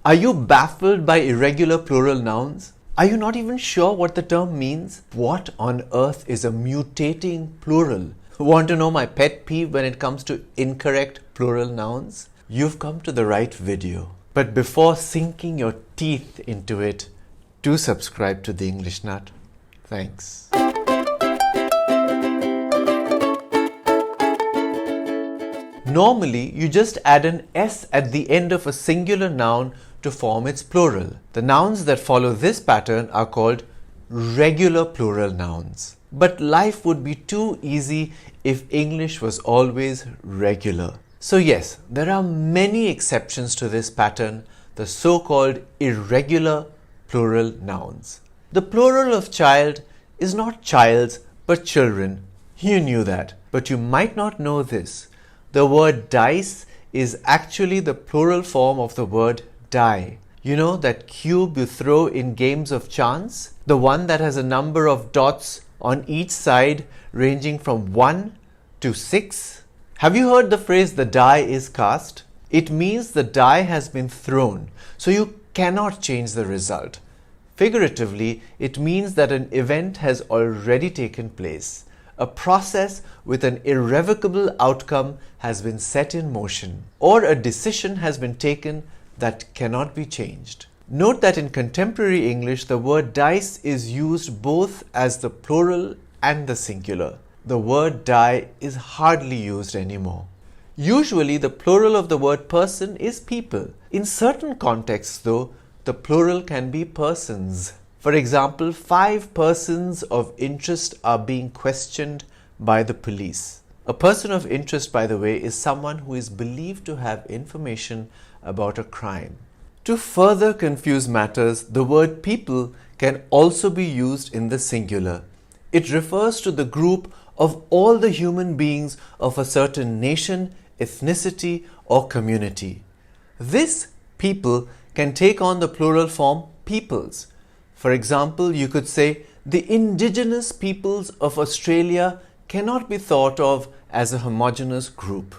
Are you baffled by irregular plural nouns? Are you not even sure what the term means? What on earth is a mutating plural? Want to know my pet peeve when it comes to incorrect plural nouns? You've come to the right video. But before sinking your teeth into it, do subscribe to the English Nut. Thanks. Normally, you just add an S at the end of a singular noun to form its plural. The nouns that follow this pattern are called regular plural nouns. But life would be too easy if English was always regular. So yes, there are many exceptions to this pattern, the so-called irregular plural nouns. The plural of child is not childs but children. You knew that, but you might not know this. The word dice is actually the plural form of the word die. You know that cube you throw in games of chance? The one that has a number of dots on each side ranging from 1 to 6? Have you heard the phrase the die is cast? It means the die has been thrown, so you cannot change the result. Figuratively, it means that an event has already taken place. A process with an irrevocable outcome has been set in motion, or a decision has been taken that cannot be changed. Note that in contemporary English, the word dice is used both as the plural and the singular. The word die is hardly used anymore. Usually, the plural of the word person is people. In certain contexts, though, the plural can be persons. For example, 5 persons of interest are being questioned by the police. A person of interest, by the way, is someone who is believed to have information about a crime. To further confuse matters, the word people can also be used in the singular. It refers to the group of all the human beings of a certain nation, ethnicity, or community. This people can take on the plural form peoples. For example, you could say the indigenous peoples of Australia cannot be thought of as a homogeneous group.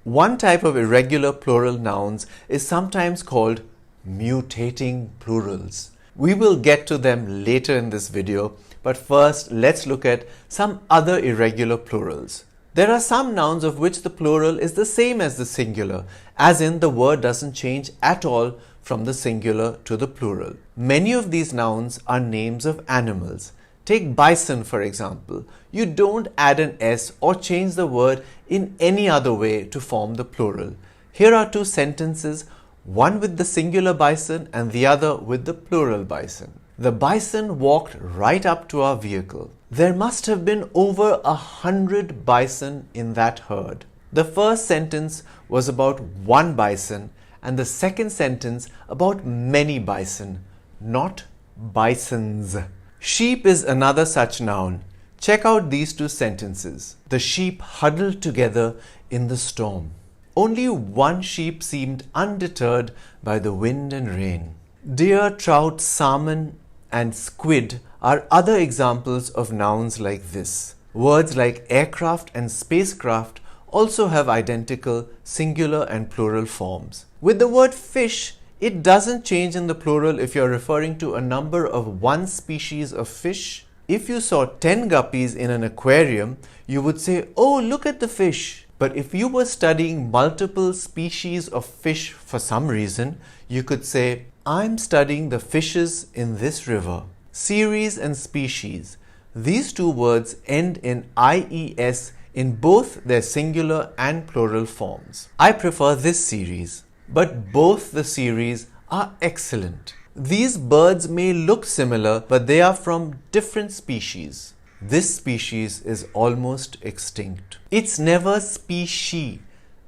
One type of irregular plural nouns is sometimes called mutating plurals. We will get to them later in this video, but first let's look at some other irregular plurals. There are some nouns of which the plural is the same as the singular, as in the word doesn't change at all from the singular to the plural. Many of these nouns are names of animals. Take bison, for example. You don't add an S or change the word in any other way to form the plural. Here are 2 sentences, one with the singular bison and the other with the plural bison. The bison walked right up to our vehicle. There must have been over 100 bison in that herd. The first sentence was about one bison and the second sentence about many bison, not bisons. Sheep is another such noun. Check out these 2 sentences. The sheep huddled together in the storm. Only one sheep seemed undeterred by the wind and rain. Deer, trout, salmon, and squid are other examples of nouns like this. Words like aircraft and spacecraft also have identical singular and plural forms. With the word fish, it doesn't change in the plural if you're referring to a number of one species of fish. If you saw 10 guppies in an aquarium, you would say, "Oh, look at the fish." But if you were studying multiple species of fish for some reason, you could say, "I'm studying the fishes in this river." Series and species. These 2 words end in IES in both their singular and plural forms. I prefer this series, but both the series are excellent. These birds may look similar, but they are from different species. This species is almost extinct. It's never species,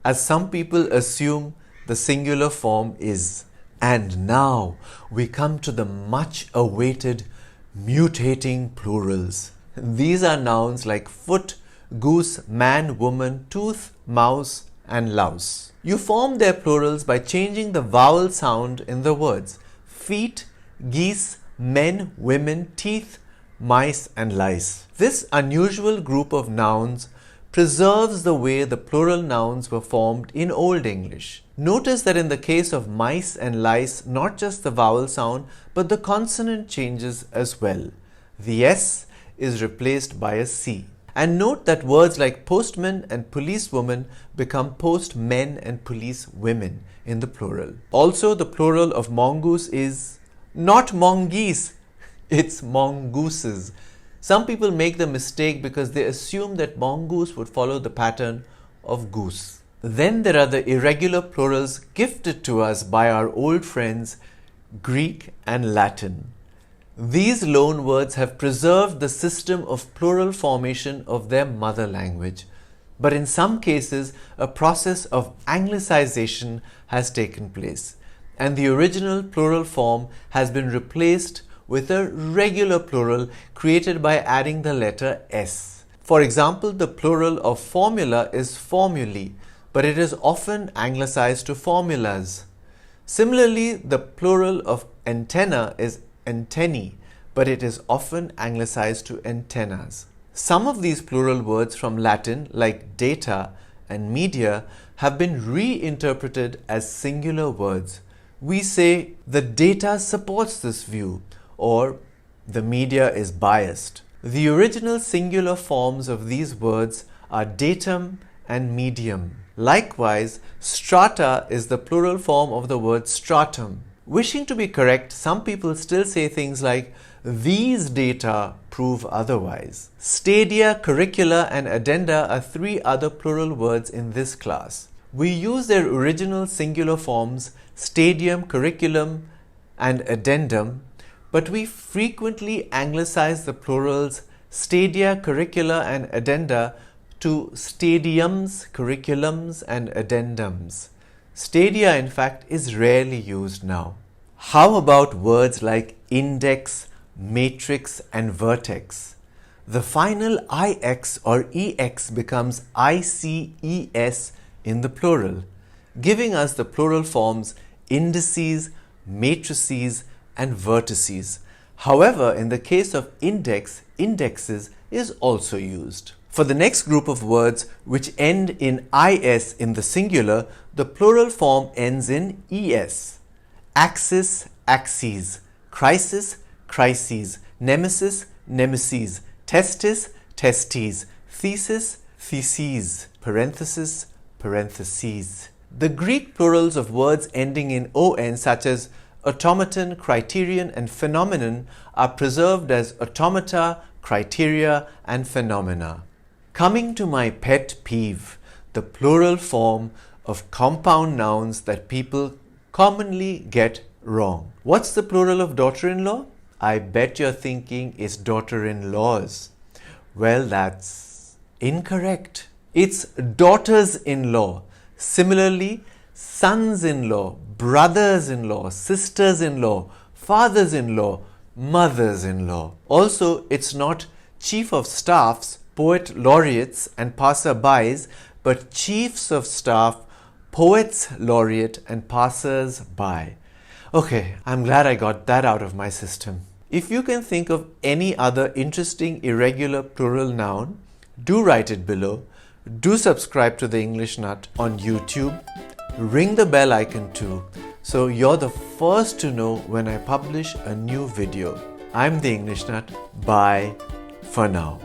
as some people assume the singular form is. And now we come to the much awaited mutating plurals. These are nouns like foot, goose, man, woman, tooth, mouse, and louse. You form their plurals by changing the vowel sound in the words. Feet, geese, men, women, teeth, mice, and lice. This unusual group of nouns preserves the way the plural nouns were formed in Old English. Notice that in the case of mice and lice, not just the vowel sound, but the consonant changes as well. The S is replaced by a C. And note that words like postman and policewoman become postmen and policewomen in the plural. Also, the plural of mongoose is not mongoose, it's mongooses. Some people make the mistake because they assume that mongoose would follow the pattern of goose. Then there are the irregular plurals gifted to us by our old friends Greek and Latin. These loanwords have preserved the system of plural formation of their mother language, but in some cases a process of anglicization has taken place, and the original plural form has been replaced with a regular plural created by adding the letter S. For example, the plural of formula is formulae, but it is often anglicized to formulas. Similarly, the plural of antenna is antennae, but it is often anglicized to antennas. Some of these plural words from Latin, like data and media, have been reinterpreted as singular words. We say the data supports this view, or the media is biased. The original singular forms of these words are datum and medium. Likewise, strata is the plural form of the word stratum. Wishing to be correct, some people still say things like, these data prove otherwise. Stadia, curricula, and addenda are three other plural words in this class. We use their original singular forms, stadium, curriculum, and addendum, but we frequently anglicize the plurals stadia, curricula, and addenda to stadiums, curriculums, and addendums. Stadia, in fact, is rarely used now. How about words like index, matrix, and vertex? The final IX or EX becomes ICES in the plural, giving us the plural forms indices, matrices, and vertices. However, in the case of index, indexes is also used. For the next group of words which end in IS in the singular, the plural form ends in ES. Axis, axes. Crisis, crises. Nemesis, nemesis. Testis, testes. Thesis, theses. Parenthesis, parentheses. The Greek plurals of words ending in ON, such as automaton, criterion, and phenomenon, are preserved as automata, criteria, and phenomena. Coming to my pet peeve, the plural form of compound nouns that people commonly get wrong. What's the plural of daughter-in-law? I bet you're thinking it's daughter-in-laws. Well, that's incorrect. It's daughters-in-law. Similarly, sons-in-law, brothers-in-law, sisters-in-law, fathers-in-law, mothers-in-law. Also, it's not chief of staffs, poet laureates, and passer-bys, but chiefs of staff, poets laureate, and passers-by. Okay, I'm glad I got that out of my system. If you can think of any other interesting irregular plural noun, do write it below. Do subscribe to The English Nut on YouTube. Ring the bell icon too, so you're the first to know when I publish a new video. I'm The English Nut. Bye for now.